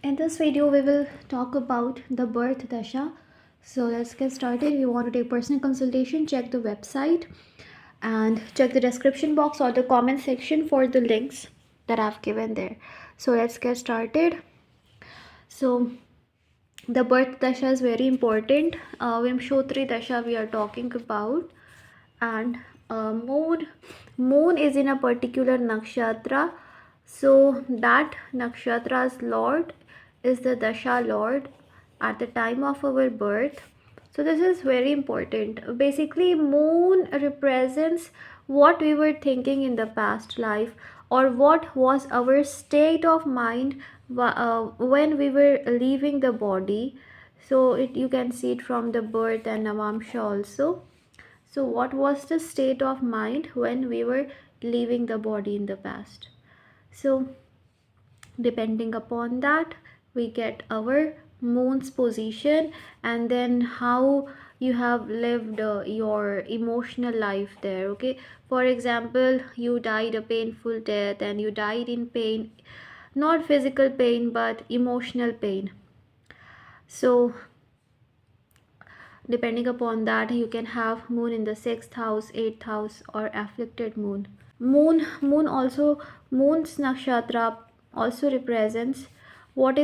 In this video, we will talk about the birth dasha. So let's get started. If you want to take personal consultation, check the website and check the description box or the comment section for the links that I've given there. So let's get started. So the birth dasha is very important. Vimshotri dasha we are talking about, and moon is in a particular nakshatra, so that nakshatra's lord is the dasha lord at the time of our birth. So this is very important. Basically, moon represents what we were thinking in the past life, or what was our state of mind when we were leaving the body. So you can see it from the birth and navamsha also. So what was the state of mind when we were leaving the body in the past? So depending upon that, we get our moon's position, and then how you have lived your emotional life there. Okay, for example, you died a painful death and you died in pain, not physical pain but emotional pain. So depending upon that, you can have moon in the 6th house, 8th house, or afflicted moon. Moon's nakshatra also represents what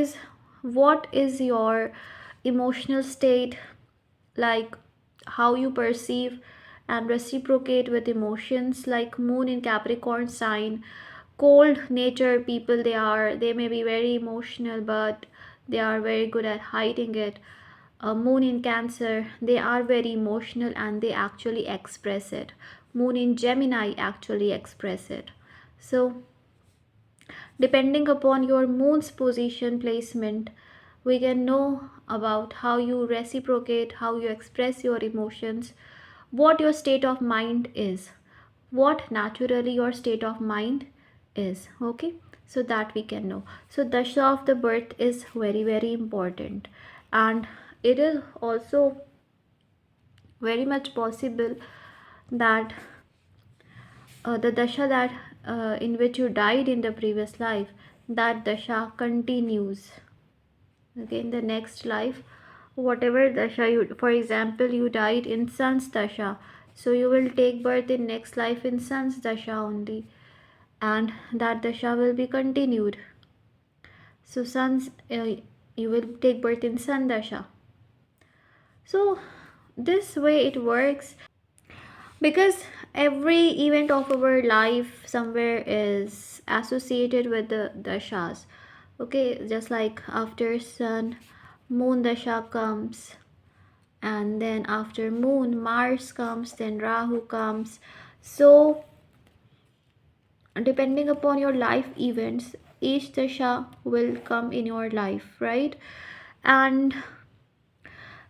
is your emotional state, like how you perceive and reciprocate with emotions. Like moon in Capricorn sign, cold nature people, they may be very emotional, but they are very good at hiding it. Moon in Cancer, they are very emotional and they actually express it. Moon in Gemini actually express it. So depending upon your moon's position placement, we can know about how you reciprocate, how you express your emotions, what your state of mind is, what naturally your state of mind is. Okay, so that we can know. So dasha of the birth is very, very important, and it is also very much possible that the dasha that in which you died in the previous life, that dasha continues. Okay, in the next life, whatever dasha you, for example, you died in sun's dasha, so you will take birth in next life in sun's dasha only, and that dasha will be continued. So sun's you will take birth in sun dasha. So this way it works, because every event of our life somewhere is associated with the dashas. Okay, just like after sun, moon dasha comes, and then after moon, Mars comes, then Rahu comes. So depending upon your life events, each dasha will come in your life, right? And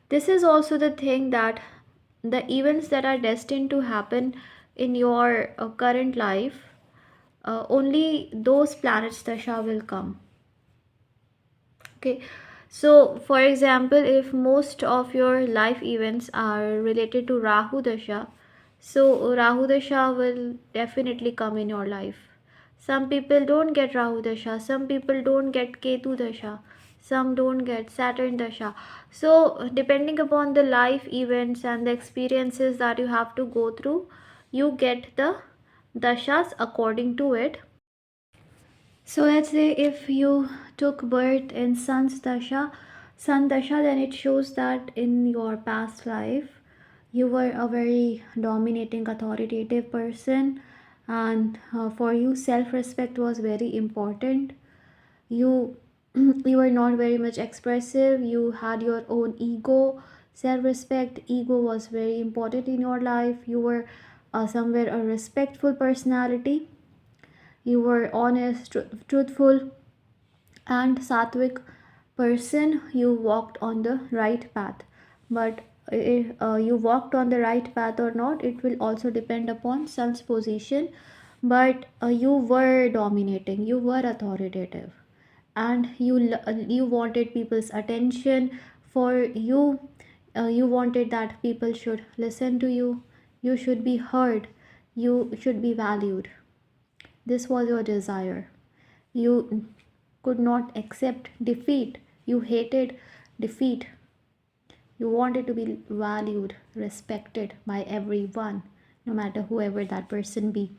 this is also the thing, that the events that are destined to happen in your current life, only those planets dasha will come. Okay, so for example, if most of your life events are related to Rahu dasha, so Rahu dasha will definitely come in your life. Some people don't get Rahu dasha, some people don't get Ketu dasha, some don't get Saturn dasha. So depending upon the life events and the experiences that you have to go through, you get the dashas according to it. So let's say if you took birth in Sun Dasha, then it shows that in your past life you were a very dominating, authoritative person, and for you, self-respect was very important. You you were not very much expressive. You had your own ego. Self-respect, ego was very important in your life. You were somewhere a respectful personality. You were honest, truthful, and sattvic person. You walked on the right path. But if you walked on the right path or not, it will also depend upon sun's position. But you were dominating, you were authoritative, and you wanted people's attention. For you, you wanted that people should listen to you. You should be heard, you should be valued. This was your desire. You could not accept defeat. You hated defeat. You wanted to be valued, respected by everyone, no matter whoever that person be.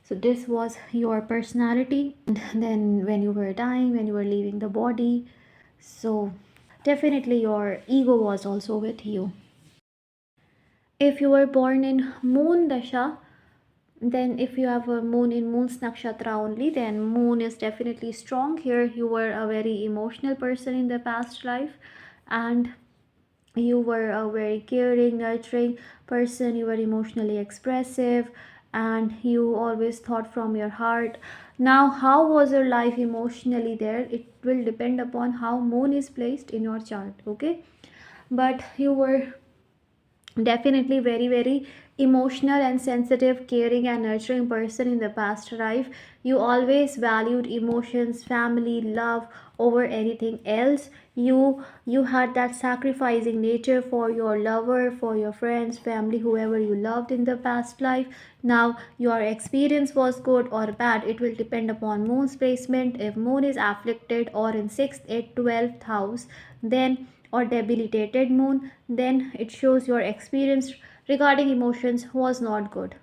So this was your personality. And then when you were dying, when you were leaving the body, so definitely your ego was also with you. If you were born in moon dasha, then if you have a moon in moon's nakshatra only, then moon is definitely strong here. You were a very emotional person in the past life, and you were a very caring, nurturing person. You were emotionally expressive, and you always thought from your heart. Now, how was your life emotionally there? It will depend upon how moon is placed in your chart, okay? But you were definitely very emotional and sensitive, caring and nurturing person in the past life. You always valued emotions, family, love over anything else. You had that sacrificing nature for your lover, for your friends, family, whoever you loved in the past life. Now your experience was good or bad, it will depend upon moon's placement. If moon is afflicted or in 6th, 8th, 12th house, then or debilitated moon, then it shows your experience regarding emotions was not good,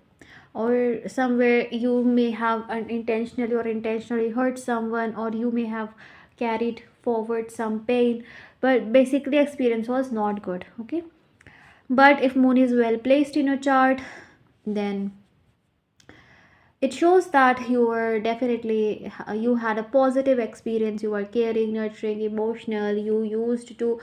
or somewhere you may have unintentionally or intentionally hurt someone, or you may have carried forward some pain, but basically experience was not good, okay? But if moon is well placed in a chart, then it shows that you were definitely you had a positive experience. You were caring, nurturing, emotional. You used to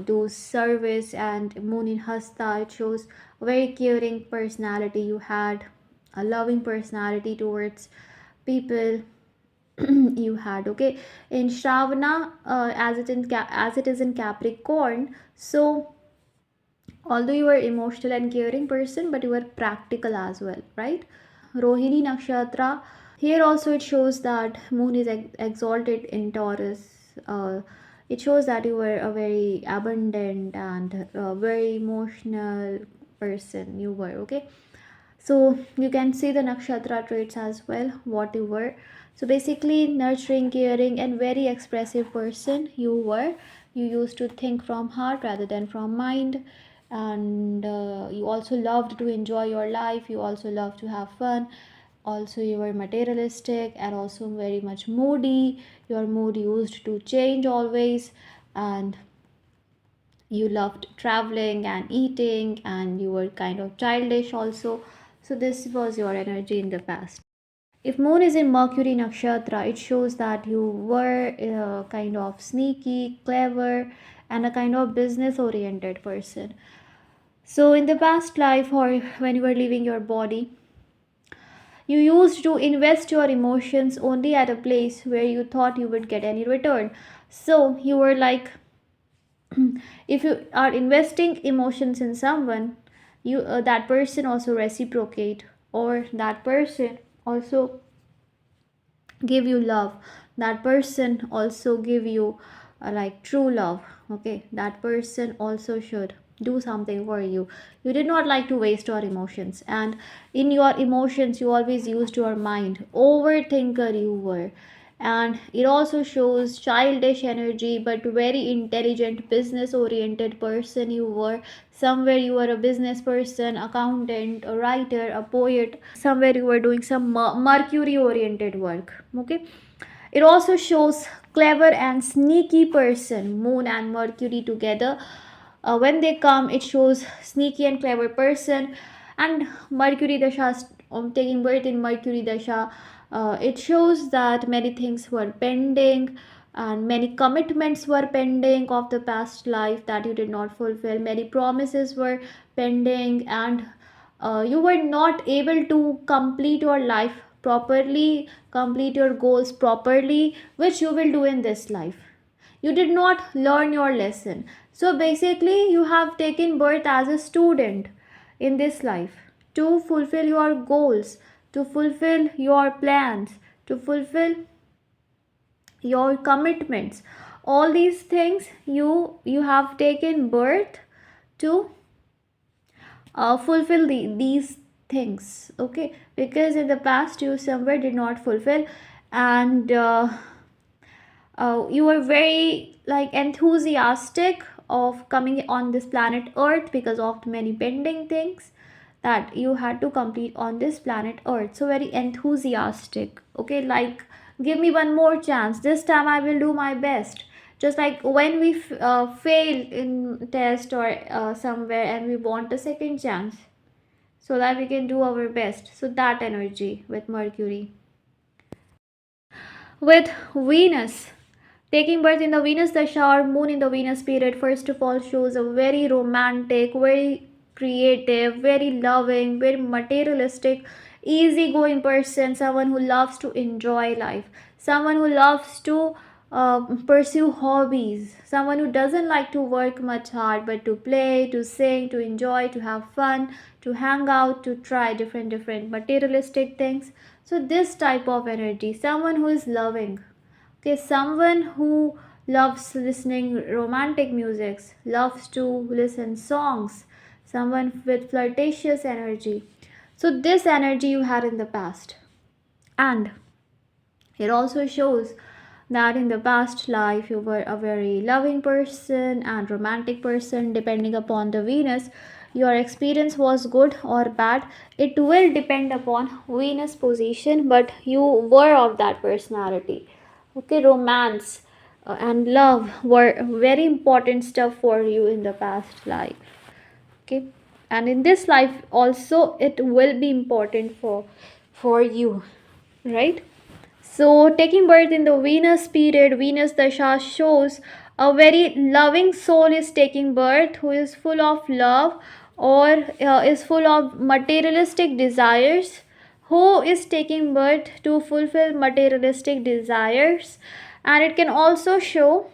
do service. And moon in hasta, it shows a very caring personality. You had a loving personality towards people. You had, okay, in Shravana, as it is in Capricorn. So although you were emotional and caring person, but you were practical as well, right? Rohini Nakshatra. Here also it shows that moon is exalted in Taurus. It shows that you were a very abundant and very emotional person. You were, okay. So you can see the nakshatra traits as well, what you were. So basically, nurturing, caring, and very expressive person you were. You used to think from heart rather than from mind, and you also loved to enjoy your life. You also loved to have fun. Also, you were materialistic and also very much moody. Your mood used to change always, and you loved traveling and eating, and you were kind of childish also. So this was your energy in the past. If moon is in Mercury nakshatra, it shows that you were kind of sneaky, clever, and a kind of business oriented person. So in the past life, or when you were leaving your body, you used to invest your emotions only at a place where you thought you would get any return. So you were like, if you are investing emotions in someone, you that person also reciprocate, or that person also give you love. That person also give you like true love, okay? That person also should do something for you. You did not like to waste your emotions, and in your emotions you always used your mind. Overthinker you were. And it also shows childish energy, but very intelligent, business oriented person you were. Somewhere you were a business person, accountant, a writer, a poet. Somewhere you were doing some mercury oriented work, okay? It also shows clever and sneaky person, moon and mercury together. When they come, it shows sneaky and clever person. And mercury dasha, taking birth in mercury dasha, it shows that many things were pending, and many commitments were pending of the past life that you did not fulfill. Many promises were pending, and you were not able to complete your life properly, complete your goals properly, which you will do in this life. You did not learn your lesson. So basically, you have taken birth as a student in this life to fulfill your goals, to fulfill your plans, to fulfill your commitments. All these things you have taken birth to fulfill these things, okay? Because in the past you somewhere did not fulfill, and You were very like enthusiastic of coming on this planet earth because of many pending things that you had to complete on this planet earth. So very enthusiastic, okay, like give me one more chance, this time I will do my best. Just like when we fail in test or somewhere, and we want a second chance so that we can do our best. So that energy with Mercury. With Venus, taking birth in the Venus Dasha or moon in the Venus period, first of all, shows a very romantic, very creative, very loving, very materialistic, easygoing person, someone who loves to enjoy life, someone who loves to pursue hobbies, someone who doesn't like to work much hard but to play, to sing, to enjoy, to have fun, to hang out, to try different materialistic things. So this type of energy, someone who is loving, okay, someone who loves listening romantic musics, loves to listen songs, someone with flirtatious energy. So this energy you had in the past. And it also shows that in the past life you were a very loving person and romantic person, depending upon the Venus. Your experience was good or bad. It will depend upon Venus position, but you were of that personality. Okay, romance and love were very important stuff for you in the past life. Okay, and in this life also it will be important for you, right? So, taking birth in the Venus period, Venus Dasha shows a very loving soul is taking birth who is full of love or is full of materialistic desires, who is taking birth to fulfill materialistic desires. And it can also show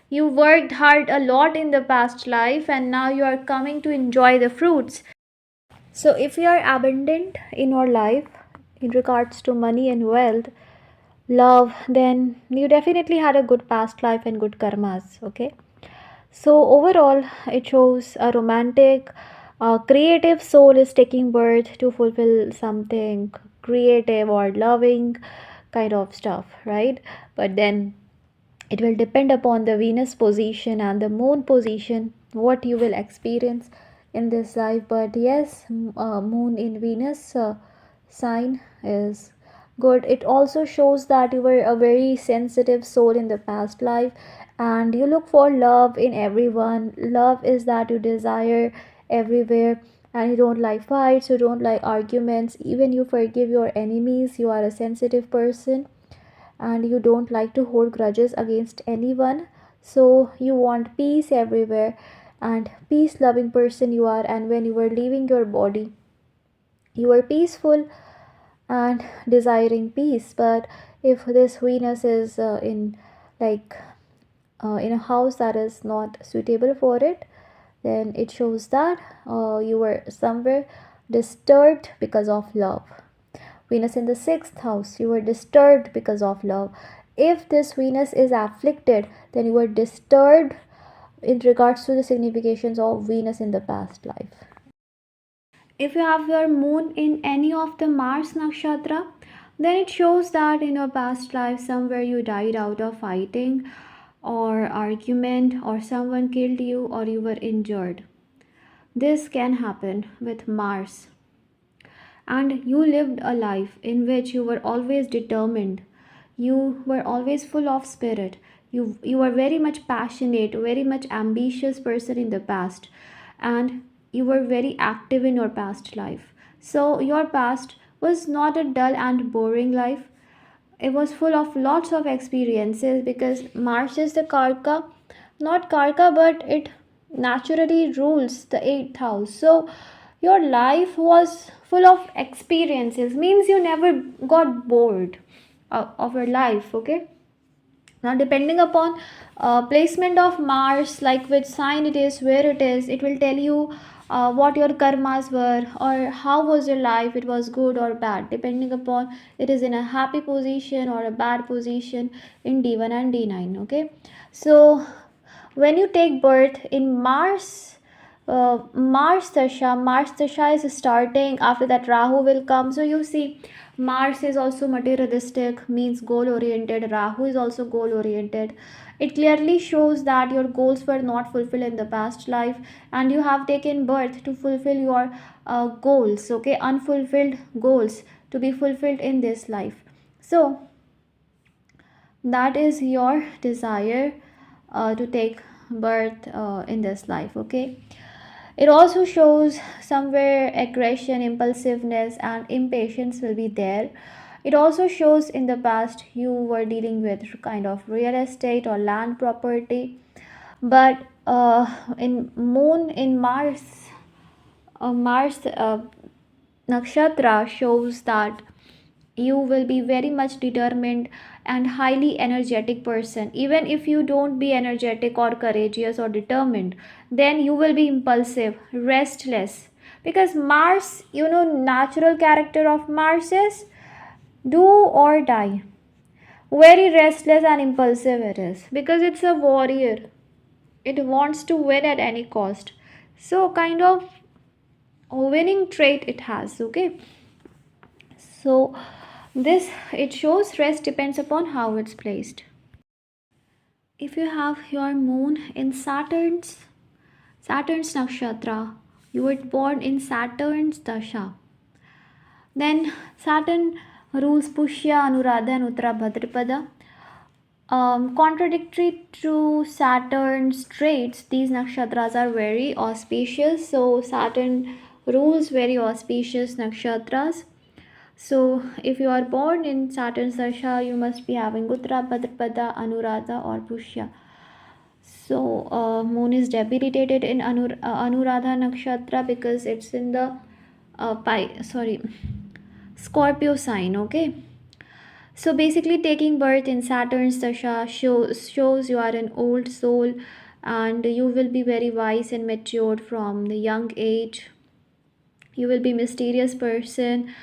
you worked hard a lot in the past life and now you are coming to enjoy the fruits. So, if you are abundant in your life in regards to money and wealth, love, then you definitely had a good past life and good karmas. Okay, so overall it shows a romantic creative soul is taking birth to fulfill something creative or loving kind of stuff, right? But then it will depend upon the Venus position and the moon position what you will experience in this life. But yes, moon in Venus sign is good. It also shows that you were a very sensitive soul in the past life and you look for love in everyone. Love is that you desire everywhere, and you don't like fights, you don't like arguments, even you forgive your enemies. You are a sensitive person and you don't like to hold grudges against anyone, so you want peace everywhere, and peace loving person you are. And when you were leaving your body, you were peaceful and desiring peace. But if this Venus is in like in a house that is not suitable for it, then it shows that you were somewhere disturbed because of love. Venus in the sixth house, you were disturbed because of love. If this Venus is afflicted, then you were disturbed in regards to the significations of Venus in the past life. If you have your moon in any of the Mars nakshatra, then it shows that in your past life somewhere you died out of fighting or argument, or someone killed you, or you were injured. This can happen with Mars. And you lived a life in which you were always determined, you were always full of spirit, you were very much passionate, very much ambitious person in the past, and you were very active in your past life. So your past was not a dull and boring life. It was full of lots of experiences, because Mars is the karka, not karka, but it naturally rules the eighth house. So your life was full of experiences, means you never got bored of your life. Okay, now depending upon placement of Mars, like which sign it is, where it will tell you what your karmas were, or how was your life, it was good or bad, depending upon it is in a happy position or a bad position in D1 and D9. Okay, so when you take birth in Mars, Mars Dasha is starting. After that, Rahu will come. So you see, Mars is also materialistic, means goal oriented. Rahu is also goal oriented. It clearly shows that your goals were not fulfilled in the past life, and you have taken birth to fulfill your goals, okay, unfulfilled goals to be fulfilled in this life. So that is your desire to take birth in this life, okay. It also shows somewhere aggression, impulsiveness, and impatience will be there. It also shows in the past you were dealing with kind of real estate or land property, but in moon in Mars nakshatra shows that you will be very much determined and highly energetic person. Even if you don't be energetic or courageous or determined, then you will be impulsive, restless, because Mars, natural character of Mars is do or die. Very restless and impulsive it is, because it's a warrior. It wants to win at any cost. So kind of a winning trait it has, okay. So this, it shows rest depends upon how it's placed. If you have your moon in Saturn's nakshatra, you were born in Saturn's Dasha, then Saturn rules Pushya, Anuradha, and Uttara Bhadrapada. Contradictory to Saturn's traits, these nakshatras are very auspicious. So Saturn rules very auspicious nakshatras. So if you are born in Saturn's Dasha, you must be having Uttara Bhadrapada, Anuradha, or Pushya. So moon is debilitated in Anuradha nakshatra because it's in the Scorpio sign, okay. So basically taking birth in Saturn's Dasha shows you are an old soul, and you will be very wise and matured from the young age. You will be mysterious person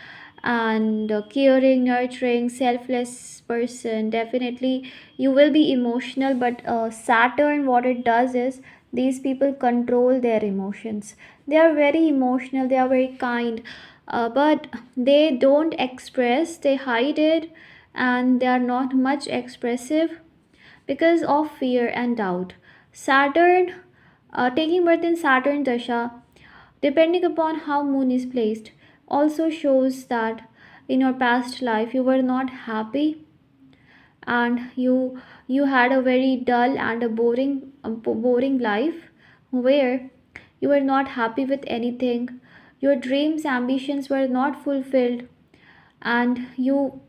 and caring, nurturing, selfless person. Definitely you will be emotional, but Saturn, what it does is these people control their emotions. They are very emotional, they are very kind, but they don't express, they hide it, and they are not much expressive because of fear and doubt. Saturn, taking birth in Saturn Dasha, depending upon how moon is placed, also shows that in your past life you were not happy, and you had a very dull and a boring life where you were not happy with anything. Your dreams, ambitions were not fulfilled, and you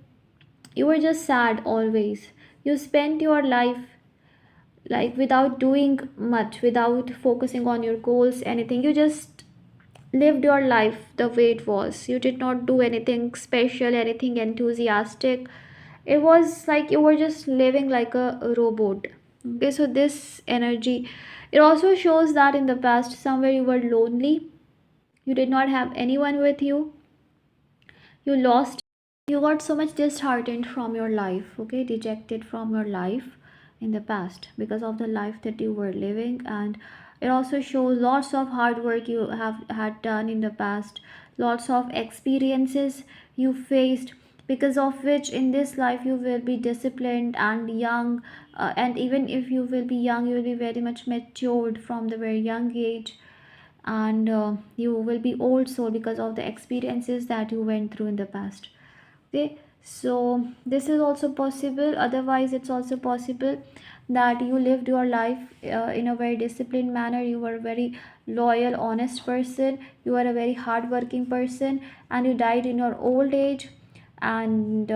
were just sad always. You spent your life like without doing much, without focusing on your goals, anything. You just lived your life the way it was. You did not do anything special, anything enthusiastic. It was like you were just living like a robot. Okay, so this energy, it also shows that in the past somewhere you were lonely. You did not have anyone with you. You lost, you got so much disheartened from your life, okay, dejected from your life in the past because of the life that you were living. And it also shows lots of hard work you have had done in the past, lots of experiences you faced, because of which in this life you will be disciplined and young, and even if you will be young, you will be very much matured from the very young age, and you will be old soul because of the experiences that you went through in the past. Okay, so this is also possible. Otherwise it's also possible that you lived your life in a very disciplined manner. You were a very loyal, honest person. You were a very hardworking person, and you died in your old age. And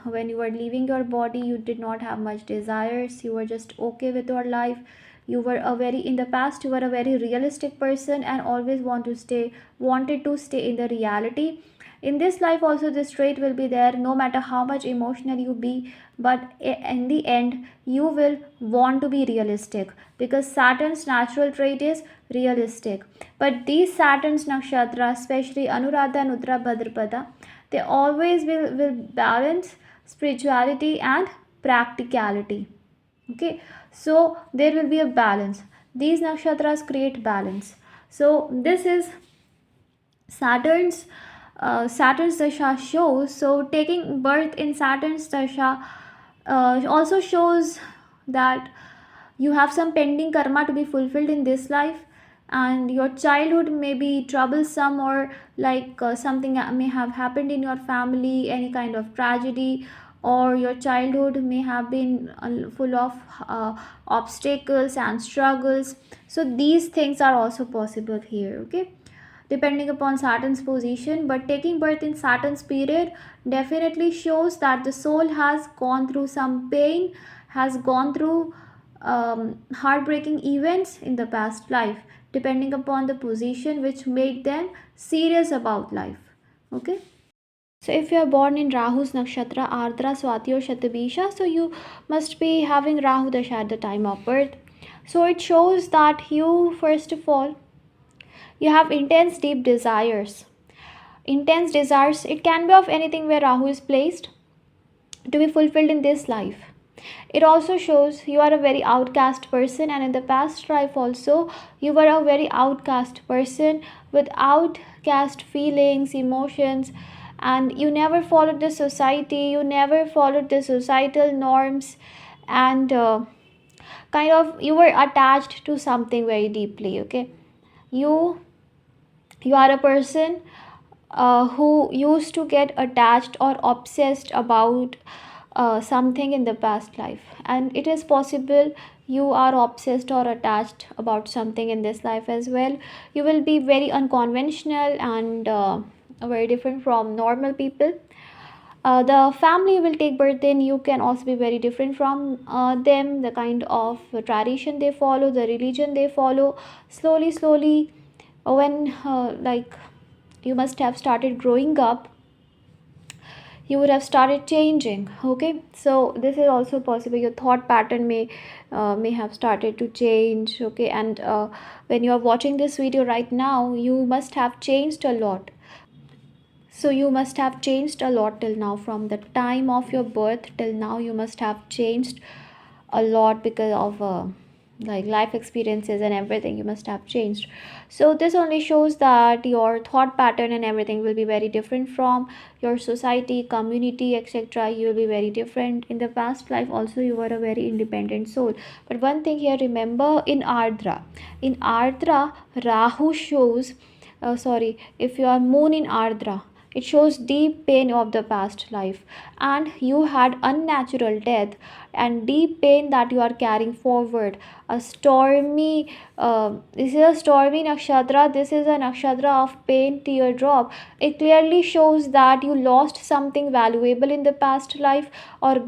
when you were leaving your body, you did not have much desires. You were just okay with your life. You were a very, in the past you were a very realistic person and always wanted to stay in the reality. In this life also this trait will be there, no matter how much emotional you be, but in the end you will want to be realistic, because Saturn's natural trait is realistic. But these Saturn's nakshatra, especially Anuradha and Uttara Bhadrapada, they always will balance spirituality and practicality. Okay, so there will be a balance. These nakshatras create balance. So this is Saturn's Saturn's Dasha shows. So, taking birth in Saturn's Dasha also shows that you have some pending karma to be fulfilled in this life, and your childhood may be troublesome, or like something may have happened in your family, any kind of tragedy, or your childhood may have been full of uh, obstacles and struggles. So these things are also possible here, okay, depending upon Saturn's position. But taking birth in Saturn's period definitely shows that the soul has gone through some pain, has gone through heartbreaking events in the past life, depending upon the position which made them serious about life. Okay. So if you are born in Rahu's nakshatra, Ardra, Swati or Shatabisha, so you must be having Rahu Dasha at the time of birth. So it shows that you, first of all, you have intense deep desires. Intense desires, it can be of anything where Rahu is placed, to be fulfilled in this life. It also shows you are a very outcast person, and in the past life also you were a very outcast person with outcast feelings, emotions, and you never followed the society, you never followed the societal norms, and kind of you were attached to something very deeply. Okay, you you are a person who used to get attached or obsessed about something in the past life, and it is possible you are obsessed or attached about something in this life as well. You will be very unconventional and very different from normal people. The family you will take birth in, you can also be very different from them, the kind of tradition they follow, the religion they follow. Slowly slowly, when like you must have started growing up, you would have started changing. Okay, so this is also possible. Your thought pattern may have started to change. Okay, and when you are watching this video right now, you must have changed a lot. So you must have changed a lot till now. From the time of your birth till now, you must have changed a lot because of like life experiences and everything. You must have changed. So this only shows that your thought pattern and everything will be very different from your society, community, etc. You will be very different. In the past life also, you were a very independent soul. But one thing here, remember, in ardra Rahu shows, sorry, if you are moon in ardra, it shows deep pain of the past life, and you had unnatural death and deep pain that you are carrying forward. A stormy, this is a stormy nakshatra. This is a nakshatra of pain, teardrop. It clearly shows that you lost something valuable in the past life, or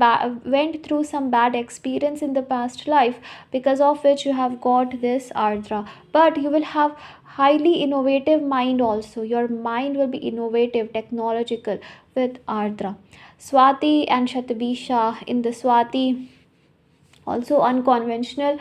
went through some bad experience in the past life, because of which you have got this ardra. But you will have highly innovative mind also. Your mind will be innovative, technological with ardra. Swati and Shatabisha, in the Swati, also unconventional,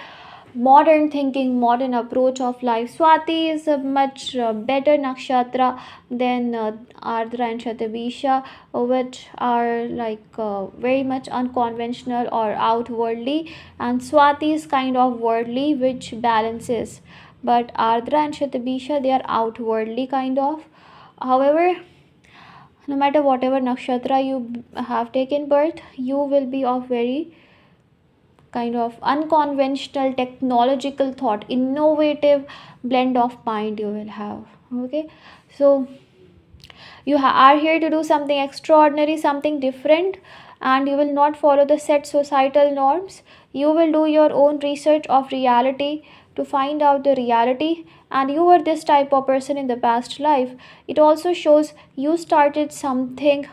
modern thinking, modern approach of life. Swati is a much better nakshatra than ardra and Shatabisha, which are like very much unconventional or outwardly, and Swati is kind of worldly, which balances. But ardra and Shatabisha, they are outwardly kind of. However, no matter whatever nakshatra you have taken birth, you will be of very kind of unconventional, technological thought, innovative blend of mind you will have. Okay, so you are here to do something extraordinary, something different, and you will not follow the set societal norms. You will do your own research of reality to find out the reality, and you were this type of person in the past life. It also shows you started something,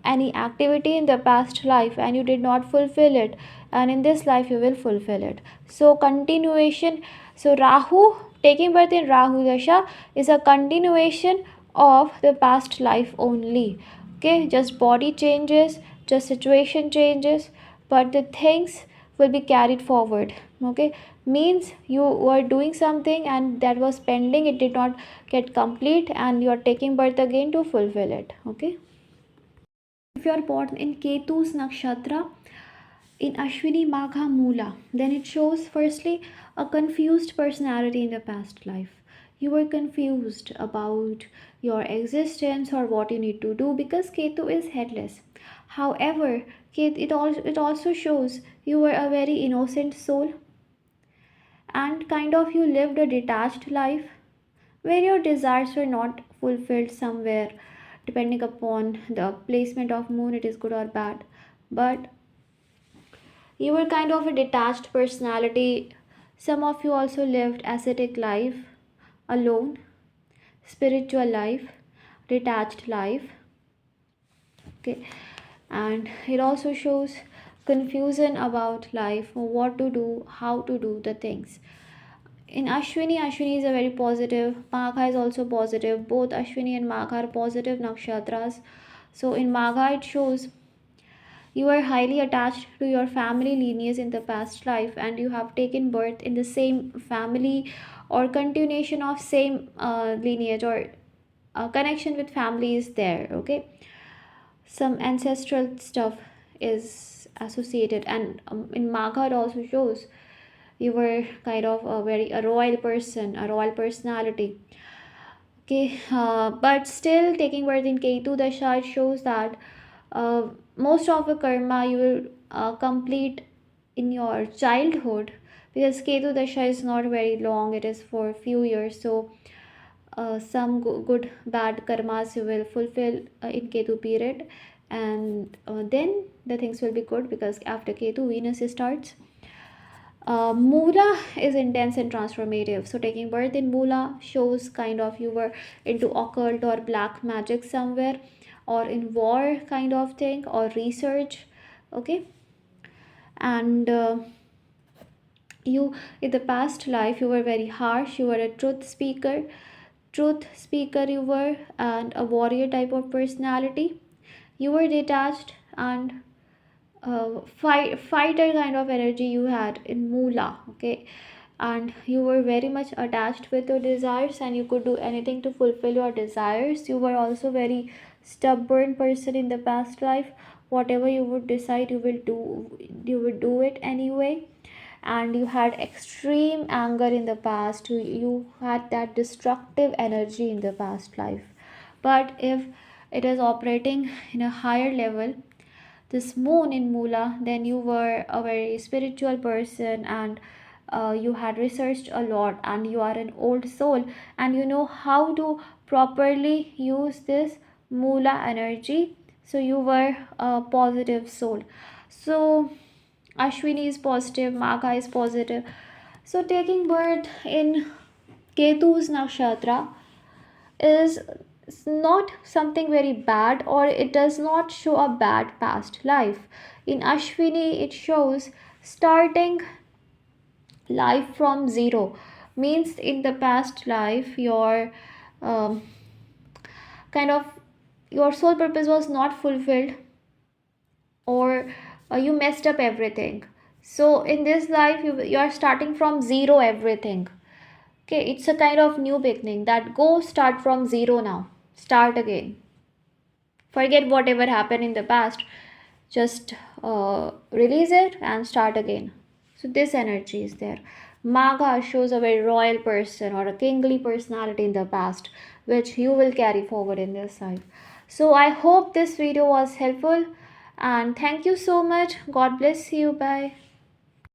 any activity in the past life, and you did not fulfill it, and in this life you will fulfill it. So continuation. So Rahu, taking birth in Rahu Dasha, is a continuation of the past life only. Okay, just body changes, just situation changes, but the things will be carried forward. Okay, means you were doing something and that was pending, it did not get complete, and you are taking birth again to fulfill it. Okay, if you are born in Ketu's nakshatra, in Ashwini Magha Mula, then it shows firstly a confused personality in the past life. You were confused about your existence or what you need to do, because Ketu is headless. However, it also shows you were a very innocent soul, and kind of you lived a detached life where your desires were not fulfilled somewhere, depending upon the placement of moon, it is good or bad. But you were kind of a detached personality. Some of you also lived ascetic life, alone, spiritual life, detached life. Okay, and it also shows confusion about life, what to do, how to do the things. In Ashwini is a very positive. Magha is also positive. Both Ashwini and Magha are positive nakshatras. So in Magha, it shows you are highly attached to your family lineage in the past life, and you have taken birth in the same family or continuation of same lineage, or connection with family is there. Okay, some ancestral stuff is associated, and in Magha it also shows you were kind of a royal person, a royal personality. Okay, but still taking birth in Ketu Dasha, it shows that most of the karma you will complete in your childhood, because Ketu Dasha is not very long, it is for a few years. So some good bad karmas you will fulfill in Ketu period, and then the things will be good, because after Ketu Venus starts. Mula is intense and transformative. So taking birth in Mula shows kind of you were into occult or black magic somewhere, or in war kind of thing, or research. Okay, and you in the past life you were very harsh. You were a truth speaker you were, and a warrior type of personality. You were detached and fighter kind of energy you had in Mula. Okay, and you were very much attached with your desires, and you could do anything to fulfill your desires. You were also very stubborn person in the past life. Whatever you would decide, you would do it anyway. And you had extreme anger in the past. You had that destructive energy in the past life. But if it is operating in a higher level, this moon in Mula, then you were a very spiritual person, and you had researched a lot, and you are an old soul, and you know how to properly use this Mula energy. So you were a positive soul. So Ashwini is positive, Magha is positive. So taking birth in Ketu's nakshatra is not something very bad, or it does not show a bad past life. In Ashwini, it shows starting life from zero, means in the past life your um, kind of your soul purpose was not fulfilled, or you messed up everything. So in this life you are starting from zero everything. Okay, it's a kind of new beginning, that go start from zero now, start again, forget whatever happened in the past, just release it and start again. So this energy is there. Magha shows a very royal person or a kingly personality in the past, which you will carry forward in this life. So I hope this video was helpful, and thank you so much. God bless you. Bye.